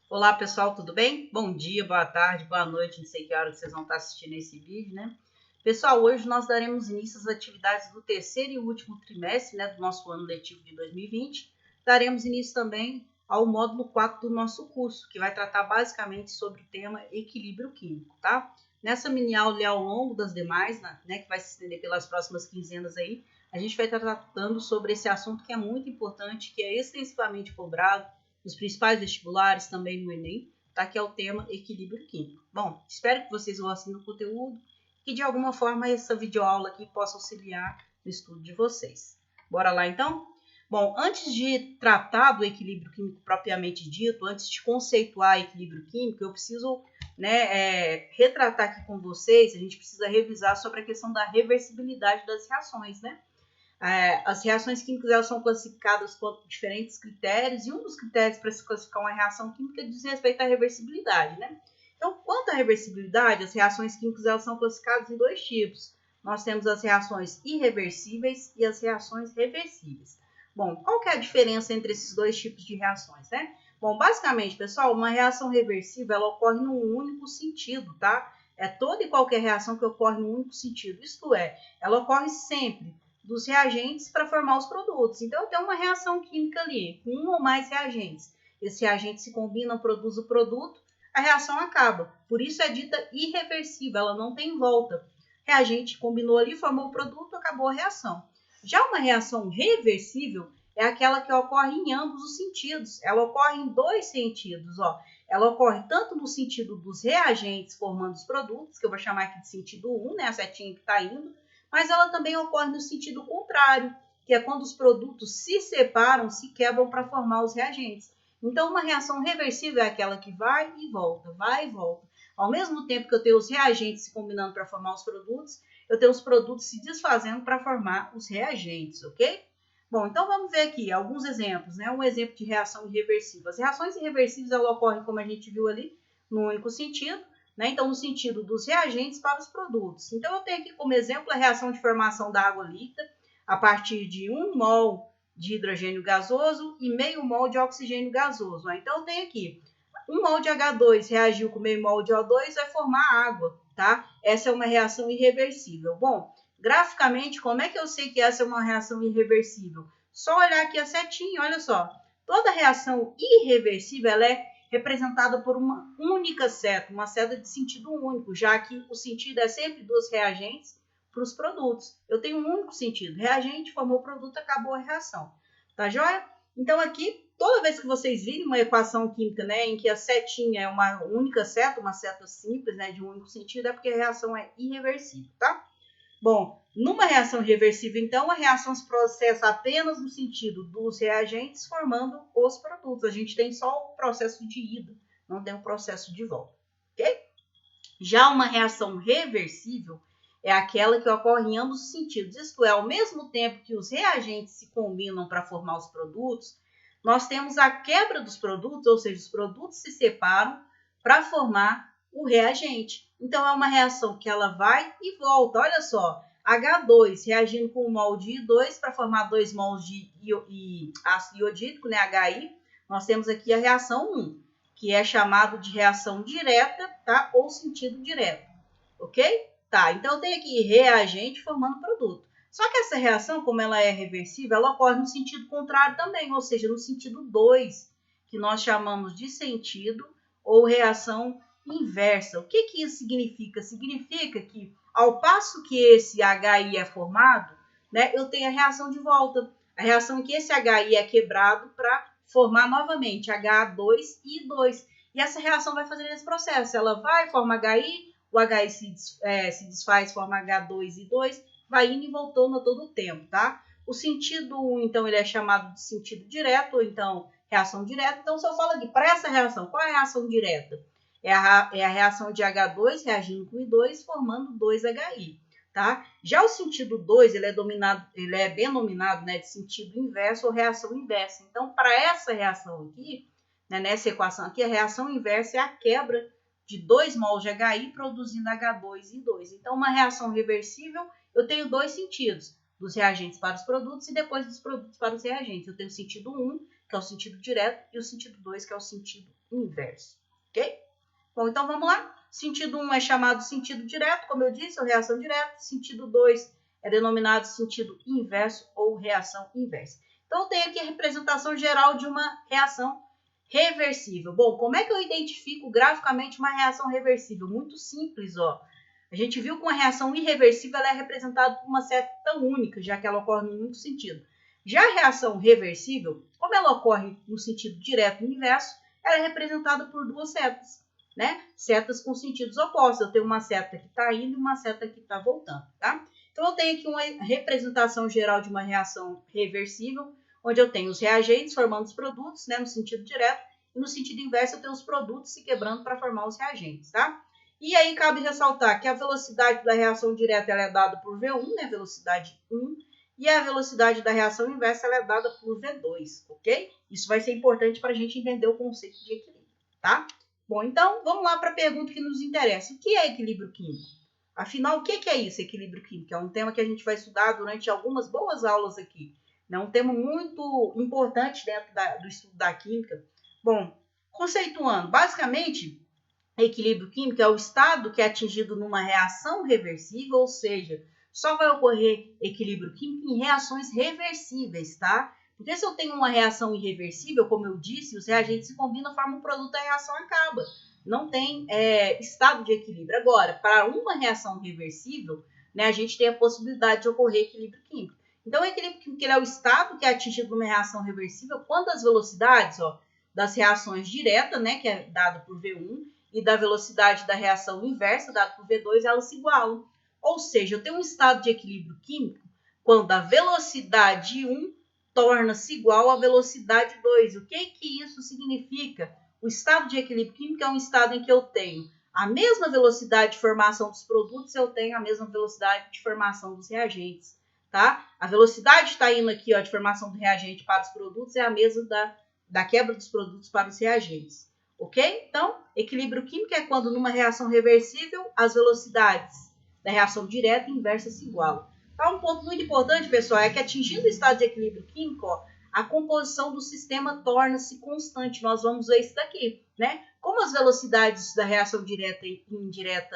Olá pessoal, tudo bem? Bom dia, boa tarde, boa noite, não sei que hora vocês vão estar assistindo esse vídeo, né? Pessoal, hoje nós daremos início às atividades do terceiro e último trimestre, né, do nosso ano letivo de 2020. Daremos início também ao módulo 4 do nosso curso, que vai tratar basicamente sobre o tema equilíbrio químico, tá? Nessa mini aula e ao longo das demais, né, que vai se estender pelas próximas quinzenas aí, a gente vai estar tratando sobre esse assunto que é muito importante, que é extensivamente cobrado nos principais vestibulares, também no Enem, tá? Que é o tema equilíbrio químico. Bom, espero que vocês gostem do conteúdo e de alguma forma essa videoaula aqui possa auxiliar no estudo de vocês. Bora lá então? Bom, antes de tratar do equilíbrio químico propriamente dito, antes de conceituar equilíbrio químico, eu preciso retratar aqui com vocês, a gente precisa revisar sobre a questão da reversibilidade das reações, né? As reações químicas elas são classificadas por diferentes critérios, e um dos critérios para se classificar uma reação química diz respeito à reversibilidade, né? Então, quanto à reversibilidade, as reações químicas elas são classificadas em dois tipos. Nós temos as reações irreversíveis e as reações reversíveis. Bom, qual que é a diferença entre esses dois tipos de reações, né? Bom, basicamente, pessoal, uma reação reversível ela ocorre num único sentido, tá? É toda e qualquer reação que ocorre num único sentido, isto é, ela ocorre sempre dos reagentes para formar os produtos. Então, eu tenho uma reação química ali, com um ou mais reagentes. Esses reagentes se combinam, produzem o produto, a reação acaba. Por isso é dita irreversível, ela não tem volta. Reagente combinou ali, formou o produto, acabou a reação. Já uma reação reversível é aquela que ocorre em ambos os sentidos. Ela ocorre em dois sentidos, ó. Ela ocorre tanto no sentido dos reagentes formando os produtos, que eu vou chamar aqui de sentido 1, né, a setinha que está indo, mas ela também ocorre no sentido contrário, que é quando os produtos se separam, se quebram para formar os reagentes. Então, uma reação reversível é aquela que vai e volta, vai e volta. Ao mesmo tempo que eu tenho os reagentes se combinando para formar os produtos, eu tenho os produtos se desfazendo para formar os reagentes, ok? Bom, então vamos ver aqui alguns exemplos, né? Um exemplo de reação irreversível. As reações irreversíveis elas ocorrem, como a gente viu ali, no único sentido, né? Então, no sentido dos reagentes para os produtos. Então, eu tenho aqui como exemplo a reação de formação da água líquida a partir de 1 mol de hidrogênio gasoso e meio mol de oxigênio gasoso. Então, eu tenho aqui 1 mol de H2 reagiu com meio mol de O2, vai formar água, tá? Essa é uma reação irreversível. Bom, graficamente, como é que eu sei que essa é uma reação irreversível? Só olhar aqui a setinha, olha só. Toda reação irreversível ela é representada por uma única seta, uma seta de sentido único, já que o sentido é sempre dos reagentes para os produtos. Eu tenho um único sentido. Reagente, formou o produto, acabou a reação. Tá joia? Então, aqui, toda vez que vocês virem uma equação química, né, em que a setinha é uma única seta, uma seta simples, né, de um único sentido, é porque a reação é irreversível, tá? Bom, numa reação reversível, então, a reação se processa apenas no sentido dos reagentes formando os produtos. A gente tem só o processo de ida, não tem o processo de volta, ok? Já uma reação reversível é aquela que ocorre em ambos os sentidos. Isto é, ao mesmo tempo que os reagentes se combinam para formar os produtos, nós temos a quebra dos produtos, ou seja, os produtos se separam para formar o reagente. Então, é uma reação que ela vai e volta. Olha só, H2 reagindo com 1 mol de I2 para formar 2 mols de ácido iodídrico, né, HI. Nós temos aqui a reação 1, que é chamado de reação direta, tá? Ou sentido direto, ok? Tá, então tem aqui reagente formando produto. Só que essa reação, como ela é reversível, ela ocorre no sentido contrário também, ou seja, no sentido 2, que nós chamamos de sentido ou reação inversa. O que que isso significa? Significa que, ao passo que esse HI é formado, né, eu tenho a reação de volta. A reação em que esse HI é quebrado para formar novamente H2 e I2. E essa reação vai fazer esse processo. Ela vai, forma HI, o HI se desfaz, forma H2 e I2, vai indo e voltando a todo o tempo, tá? O sentido 1, então, ele é chamado de sentido direto, ou então reação direta. Então, se eu falo aqui, para essa reação, qual é a reação direta? É a reação de H2 reagindo com I2, formando 2HI. Tá? Já o sentido 2, ele é denominado, né, de sentido inverso ou reação inversa. Então, para essa reação aqui, né, nessa equação aqui, a reação inversa é a quebra de 2 mols de HI produzindo H2 e I2. Então, uma reação reversível, eu tenho dois sentidos, dos reagentes para os produtos e depois dos produtos para os reagentes. Eu tenho o sentido 1, que é o sentido direto, e o sentido 2, que é o sentido inverso, ok? Bom, então vamos lá. Sentido 1 é chamado sentido direto, como eu disse, ou reação direta. Sentido 2 é denominado sentido inverso ou reação inversa. Então, eu tenho aqui a representação geral de uma reação reversível. Bom, como é que eu identifico graficamente uma reação reversível? Muito simples, ó. A gente viu que uma reação irreversível ela é representada por uma seta única, já que ela ocorre no único sentido. Já a reação reversível, como ela ocorre no sentido direto e inverso, ela é representada por duas setas, né? Setas com sentidos opostos. Eu tenho uma seta que está indo e uma seta que está voltando, tá? Então, eu tenho aqui uma representação geral de uma reação reversível, onde eu tenho os reagentes formando os produtos, né, no sentido direto, e no sentido inverso eu tenho os produtos se quebrando para formar os reagentes, tá? E aí cabe ressaltar que a velocidade da reação direta ela é dada por V1, né, velocidade 1, e a velocidade da reação inversa ela é dada por V2, ok? Isso vai ser importante para a gente entender o conceito de equilíbrio, tá? Bom, então vamos lá para a pergunta que nos interessa. O que é equilíbrio químico? Afinal, o que é isso, equilíbrio químico? É um tema que a gente vai estudar durante algumas boas aulas aqui. É um tema muito importante dentro do estudo da química. Bom, conceituando, basicamente, equilíbrio químico é o estado que é atingido numa reação reversível, ou seja, só vai ocorrer equilíbrio químico em reações reversíveis, tá? Porque se eu tenho uma reação irreversível, como eu disse, os reagentes se combinam, formam um produto, a reação acaba. Não tem estado de equilíbrio. Agora, para uma reação reversível, né, a gente tem a possibilidade de ocorrer equilíbrio químico. Então, o equilíbrio químico é o estado que é atingido numa reação reversível quando as velocidades das reações diretas, né, que é dado por V1, e da velocidade da reação inversa, dado por V2, elas se igualam. Ou seja, eu tenho um estado de equilíbrio químico quando a velocidade 1 torna-se igual à velocidade 2. O que isso significa? O estado de equilíbrio químico é um estado em que eu tenho a mesma velocidade de formação dos produtos, eu tenho a mesma velocidade de formação dos reagentes, tá? A velocidade está indo aqui, ó, de formação do reagente para os produtos é a mesma da quebra dos produtos para os reagentes, ok? Então, equilíbrio químico é quando numa reação reversível as velocidades da reação direta e inversa se igualam. Tá? Um ponto muito importante, pessoal, é que atingindo o estado de equilíbrio químico, ó, a composição do sistema torna-se constante. Nós vamos ver isso daqui, né? Como as velocidades da reação direta e indireta,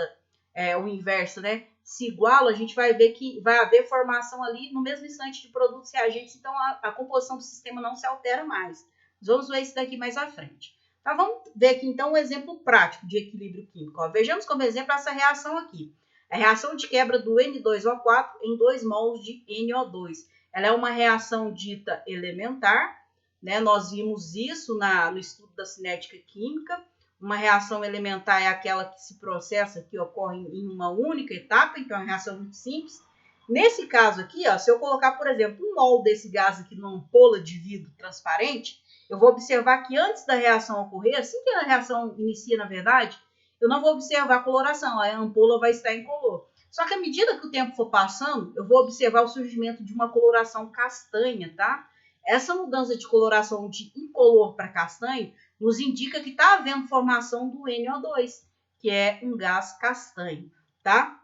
o inverso, né, se igualam, a gente vai ver que vai haver formação ali no mesmo instante de produtos e reagentes, então a composição do sistema não se altera mais. Nós vamos ver isso daqui mais à frente. Tá, vamos ver aqui então um exemplo prático de equilíbrio químico. Ó. Vejamos como exemplo essa reação aqui. A reação de quebra do N2O4 em 2 mols de NO2. Ela é uma reação dita elementar, né? Nós vimos isso no estudo da cinética química. Uma reação elementar é aquela que se processa, que ocorre em uma única etapa, então é uma reação muito simples. Nesse caso aqui, ó, se eu colocar, por exemplo, um mol desse gás aqui numa ampola de vidro transparente, eu vou observar que antes da reação ocorrer, assim que a reação inicia, na verdade, eu não vou observar a coloração, a ampola vai estar incolor. Só que à medida que o tempo for passando, eu vou observar o surgimento de uma coloração castanha, tá? Essa mudança de coloração de incolor para castanho nos indica que está havendo formação do NO2, que é um gás castanho, tá?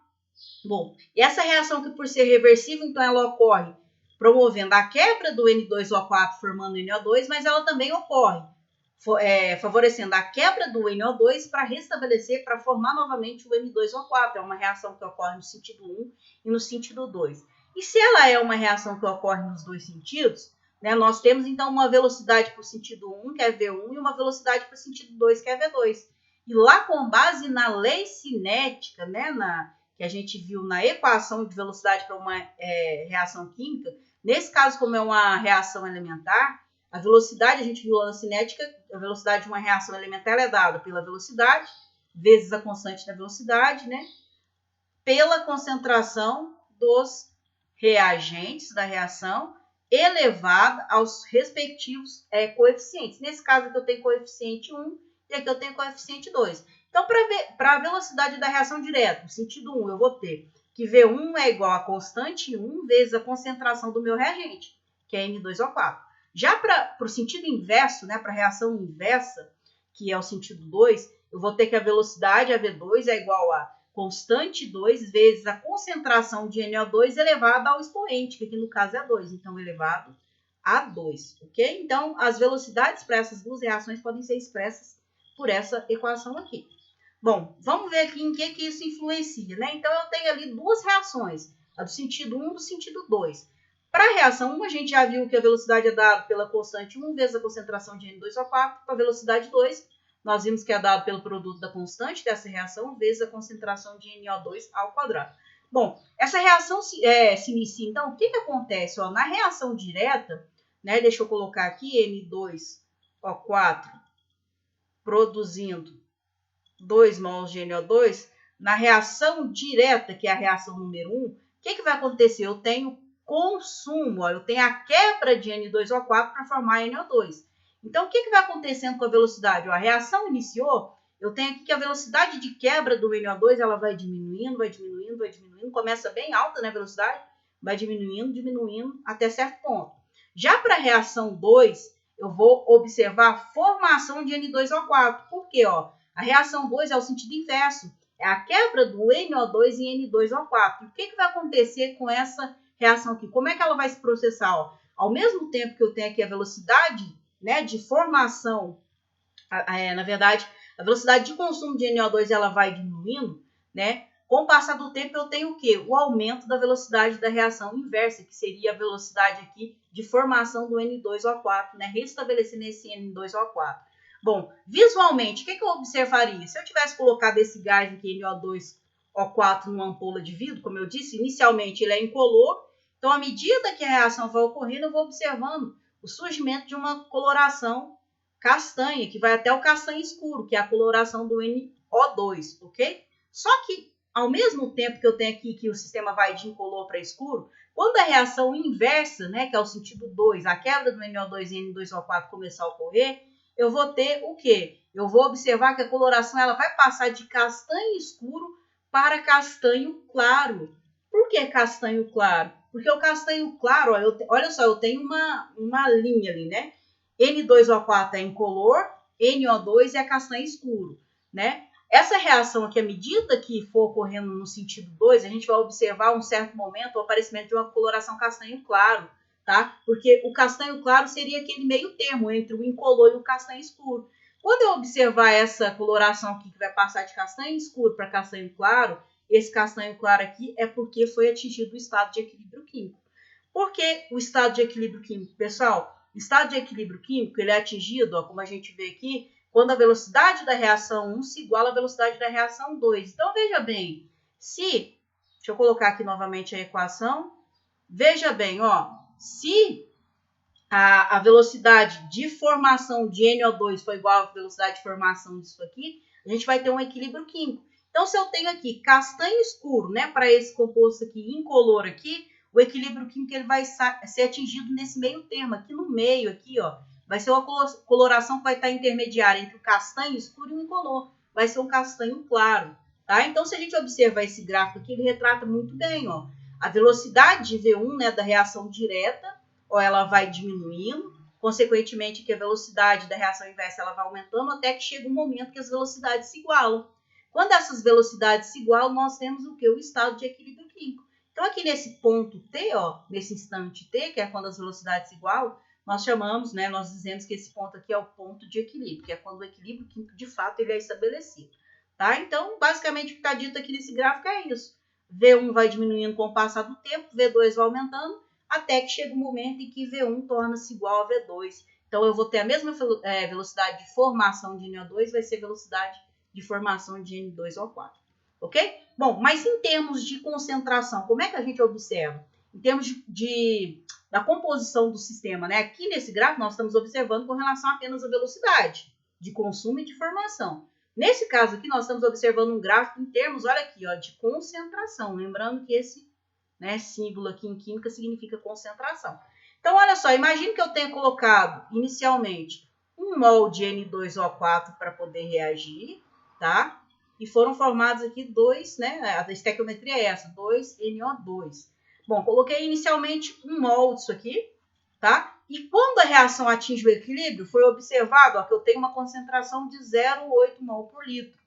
Bom, e essa reação que por ser reversível, então ela ocorre promovendo a quebra do N2O4 formando NO2, mas ela também ocorre favorecendo a quebra do NO2 para restabelecer, para formar novamente o N2O4. É uma reação que ocorre no sentido 1 e no sentido 2. E se ela é uma reação que ocorre nos dois sentidos, né, nós temos então uma velocidade para o sentido 1, que é V1, e uma velocidade para o sentido 2, que é V2. E lá com base na lei cinética, né, que a gente viu na equação de velocidade para uma reação química, nesse caso, como é uma reação elementar, a velocidade, a gente viu lá na cinética, a velocidade de uma reação elementar é dada pela velocidade, vezes a constante da velocidade, né? Pela concentração dos reagentes da reação, elevada aos respectivos coeficientes. Nesse caso aqui eu tenho coeficiente 1 e aqui eu tenho coeficiente 2. Então, para a velocidade da reação direta, no sentido 1, eu vou ter que V1 é igual a constante 1 vezes a concentração do meu reagente, que é N2O4. Já para o sentido inverso, né, para a reação inversa, que é o sentido 2, eu vou ter que a velocidade, a V2, é igual a constante 2 vezes a concentração de NO2 elevada ao expoente, que aqui no caso é 2, então elevado A2, ok? Então, as velocidades para essas duas reações podem ser expressas por essa equação aqui. Bom, vamos ver aqui em que isso influencia, né? Então, eu tenho ali duas reações, a do sentido 1 e do sentido 2. Para a reação 1, a gente já viu que a velocidade é dada pela constante 1 vezes a concentração de N2O4. Para a velocidade 2, nós vimos que é dado pelo produto da constante dessa reação vezes a concentração de NO2 ao quadrado. Bom, essa reação se inicia, então, o que acontece? Ó, na reação direta, né, deixa eu colocar aqui N2O4 produzindo 2 mols de NO2, na reação direta, que é a reação número 1, o que vai acontecer? Eu tenho consumo, ó, eu tenho a quebra de N2O4 para formar NO2. Então, o que vai acontecendo com a velocidade? Ó, a reação iniciou, eu tenho aqui que a velocidade de quebra do NO2 ela vai diminuindo, vai diminuindo, vai diminuindo, começa bem alta, né, a velocidade, vai diminuindo, diminuindo até certo ponto. Já para a reação 2, eu vou observar a formação de N2O4. Por quê? Ó, a reação 2 é o sentido inverso, é a quebra do NO2 em N2O4. O que vai acontecer com essa reação aqui? Como é que ela vai se processar? Ó, ao mesmo tempo que eu tenho aqui a velocidade, né, de formação, na verdade, a velocidade de consumo de NO2 ela vai diminuindo, né? Com o passar do tempo, eu tenho o quê? O aumento da velocidade da reação inversa, que seria a velocidade aqui de formação do N2O4, né? Restabelecendo esse N2O4. Bom, visualmente, o que eu observaria? Se eu tivesse colocado esse gás aqui, NO2O4, numa ampola de vidro, como eu disse, inicialmente ele é incolor, então, à medida que a reação vai ocorrendo, eu vou observando o surgimento de uma coloração castanha, que vai até o castanho escuro, que é a coloração do NO2, ok? Só que, ao mesmo tempo que eu tenho aqui que o sistema vai de incolor para escuro, quando a reação inversa, né, que é o sentido 2, a quebra do NO2 e N2O4 começar a ocorrer, eu vou ter o quê? Eu vou observar que a coloração ela vai passar de castanho escuro para castanho claro. Por que castanho claro? Porque o castanho claro, ó, olha só, eu tenho uma linha ali, né? N2O4 é incolor, NO2 é castanho escuro, né? Essa reação aqui, à medida que for ocorrendo no sentido 2, a gente vai observar um certo momento o aparecimento de uma coloração castanho claro, tá? Porque o castanho claro seria aquele meio termo entre o incolor e o castanho escuro. Quando eu observar essa coloração aqui que vai passar de castanho escuro para castanho claro, esse castanho claro aqui é porque foi atingido o estado de equilíbrio químico. Por que o estado de equilíbrio químico, pessoal? O estado de equilíbrio químico ele é atingido, ó, como a gente vê aqui, quando a velocidade da reação 1 se iguala à velocidade da reação 2. Então, veja bem, deixa eu colocar aqui novamente a equação, veja bem, ó, se a velocidade de formação de NO2 for igual à velocidade de formação disso aqui, a gente vai ter um equilíbrio químico. Então, se eu tenho aqui castanho escuro, né, para esse composto aqui incolor aqui, o equilíbrio químico ele vai ser atingido nesse meio termo, aqui no meio, aqui, ó, vai ser uma coloração que vai estar intermediária entre o castanho escuro e o incolor, vai ser um castanho claro, tá? Então, se a gente observar esse gráfico aqui, ele retrata muito bem, ó, a velocidade de V1, né, da reação direta, ó, ela vai diminuindo, consequentemente que a velocidade da reação inversa ela vai aumentando até que chega um momento que as velocidades se igualam. Quando essas velocidades se igualam, nós temos o que? O estado de equilíbrio químico. Então, aqui nesse ponto T, ó, nesse instante T, que é quando as velocidades se igualam, nós chamamos, né, nós dizemos que esse ponto aqui é o ponto de equilíbrio, que é quando o equilíbrio químico, de fato, ele é estabelecido. Tá? Então, basicamente, o que está dito aqui nesse gráfico é isso. V1 vai diminuindo com o passar do tempo, V2 vai aumentando, até que chega um momento em que V1 torna-se igual a V2. Então, eu vou ter a mesma velocidade de formação de NO2, vai ser velocidade de formação de N2O4. Ok? Bom, mas em termos de concentração, como é que a gente observa? Em termos da composição do sistema, né? Aqui nesse gráfico nós estamos observando com relação apenas à velocidade de consumo e de formação. Nesse caso aqui nós estamos observando um gráfico em termos, olha aqui, ó, de concentração. Lembrando que esse, né, símbolo aqui em química significa concentração. Então, olha só, imagine que eu tenha colocado inicialmente 1 mol de N2O4 para poder reagir, tá? E foram formados aqui dois, né? A estequiometria é essa, 2NO2. Bom, coloquei inicialmente 1 mol disso aqui, tá? E quando a reação atinge o equilíbrio, foi observado, ó, que eu tenho uma concentração de 0,8 mol por litro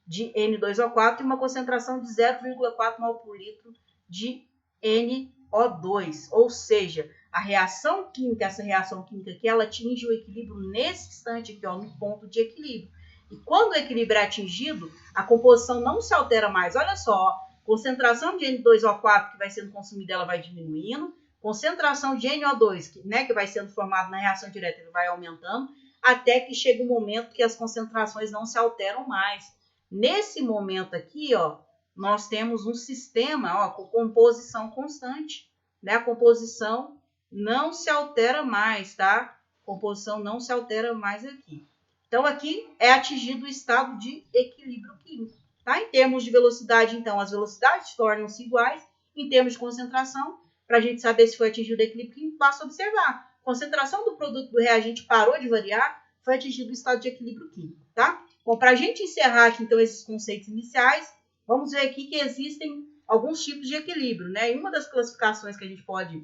de N2O4 e uma concentração de 0,4 mol por litro de NO2. Ou seja, a reação química, essa reação química aqui, ela atinge o equilíbrio nesse instante aqui, ó, no ponto de equilíbrio. E quando o equilíbrio é atingido, a composição não se altera mais. Olha só, ó, concentração de N2O4 que vai sendo consumida, ela vai diminuindo. Concentração de NO2, que vai sendo formado na reação direta, ele vai aumentando, até que chega um momento que as concentrações não se alteram mais. Nesse momento aqui, ó, nós temos um sistema, ó, com composição constante, né? A composição não se altera mais, tá? A composição não se altera mais aqui. Então, aqui é atingido o estado de equilíbrio químico, tá? Em termos de velocidade, então, as velocidades tornam-se iguais. Em termos de concentração, para a gente saber se foi atingido o equilíbrio químico, basta observar. A concentração do produto do reagente parou de variar, foi atingido o estado de equilíbrio químico, tá? Bom, para a gente encerrar aqui, então, esses conceitos iniciais, vamos ver aqui que existem alguns tipos de equilíbrio, né? E uma das classificações que a gente pode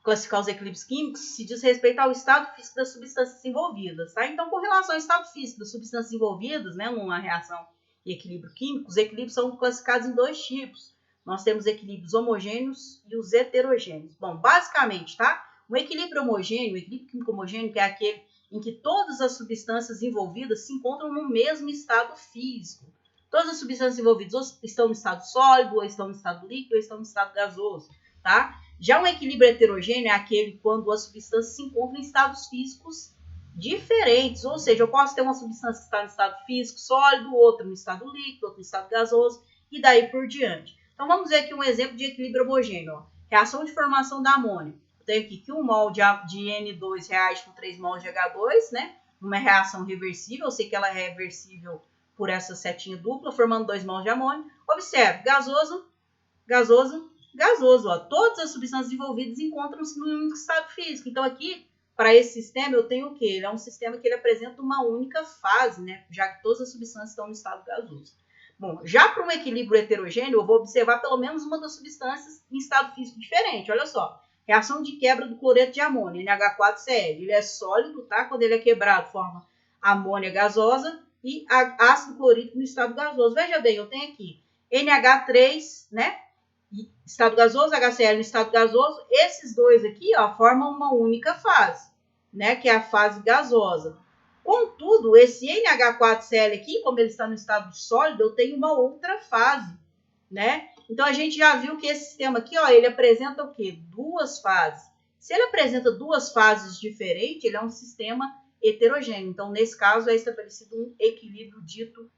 classificar os equilíbrios químicos se diz respeito ao estado físico das substâncias envolvidas, tá? Então, com relação ao estado físico das substâncias envolvidas, né, numa reação e equilíbrio químico, os equilíbrios são classificados em dois tipos. Nós temos equilíbrios homogêneos e os heterogêneos. Bom, basicamente, tá? O equilíbrio homogêneo, o equilíbrio químico homogêneo, que é aquele em que todas as substâncias envolvidas se encontram no mesmo estado físico. Todas as substâncias envolvidas ou estão no estado sólido, ou estão no estado líquido, ou estão no estado gasoso, tá? Já um equilíbrio heterogêneo é aquele quando as substâncias se encontram em estados físicos diferentes, ou seja, eu posso ter uma substância que está no estado físico sólido, outra no estado líquido, outra no estado gasoso, e daí por diante. Então, vamos ver aqui um exemplo de equilíbrio homogêneo. Ó. Reação de formação da amônia. Eu tenho aqui que 1 mol de N2 reage com 3 mols de H2, né? Uma reação reversível, eu sei que ela é reversível por essa setinha dupla, formando 2 mols de amônia. Observe, gasoso, gasoso, gasoso. Ó. Todas as substâncias envolvidas encontram-se no único estado físico. Então, aqui, para esse sistema, eu tenho o quê? Ele é um sistema que ele apresenta uma única fase, né? Já que todas as substâncias estão no estado gasoso. Bom, já para um equilíbrio heterogêneo, eu vou observar pelo menos uma das substâncias em estado físico diferente. Olha só, reação de quebra do cloreto de amônio, NH4Cl. Ele é sólido, tá? Quando ele é quebrado, forma amônia gasosa e ácido clorídrico no estado gasoso. Veja bem, eu tenho aqui NH3, né? Estado gasoso, HCl no estado gasoso. Esses dois aqui, ó, formam uma única fase, né? Que é a fase gasosa. Contudo, esse NH4Cl aqui, como ele está no estado sólido, eu tenho uma outra fase, né? Então, a gente já viu que esse sistema aqui, ó, ele apresenta o quê? Duas fases. Se ele apresenta duas fases diferentes, ele é um sistema heterogêneo. Então, nesse caso, é estabelecido um equilíbrio dito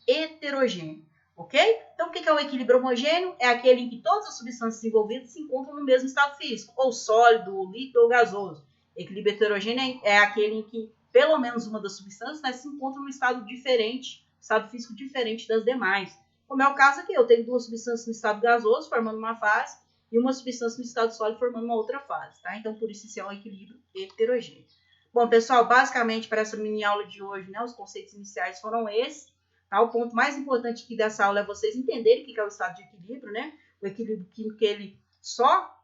heterogêneo, ok? Então, o que é um equilíbrio homogêneo? É aquele em que todas as substâncias envolvidas se encontram no mesmo estado físico, ou sólido, ou líquido, ou gasoso. Equilíbrio heterogêneo é aquele em que pelo menos uma das substâncias, né, se encontra num estado diferente, estado físico diferente das demais. Como é o caso aqui, eu tenho duas substâncias no estado gasoso, formando uma fase, e uma substância no estado sólido, formando uma outra fase, tá? Então, por isso, isso é um equilíbrio heterogêneo. Bom, pessoal, basicamente, para essa mini aula de hoje, né, os conceitos iniciais foram esses, tá? O ponto mais importante aqui dessa aula é vocês entenderem o que é o estado de equilíbrio, né? O equilíbrio químico, ele só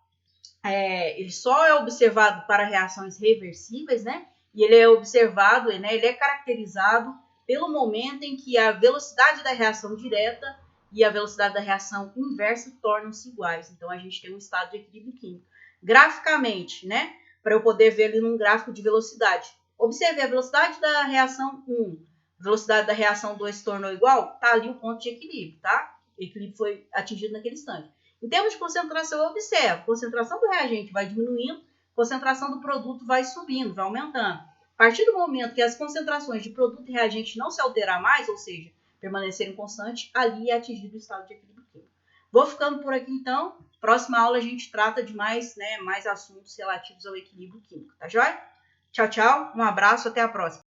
é observado para reações reversíveis, né? E ele é observado, né, ele é caracterizado pelo momento em que a velocidade da reação direta e a velocidade da reação inversa tornam-se iguais. Então, a gente tem um estado de equilíbrio químico. Graficamente, né, para eu poder ver ali num gráfico de velocidade. Observe a velocidade da reação 1, a velocidade da reação 2 se tornou igual, tá ali o ponto de equilíbrio, tá? O equilíbrio foi atingido naquele instante. Em termos de concentração, eu observo, a concentração do reagente vai diminuindo, a concentração do produto vai subindo, vai aumentando. A partir do momento que as concentrações de produto e reagente não se alterar mais, ou seja, permanecerem constantes, ali é atingido o estado de equilíbrio químico. Vou ficando por aqui, então. Próxima aula a gente trata de mais assuntos relativos ao equilíbrio químico, tá joia? Tchau, tchau. Um abraço, até a próxima.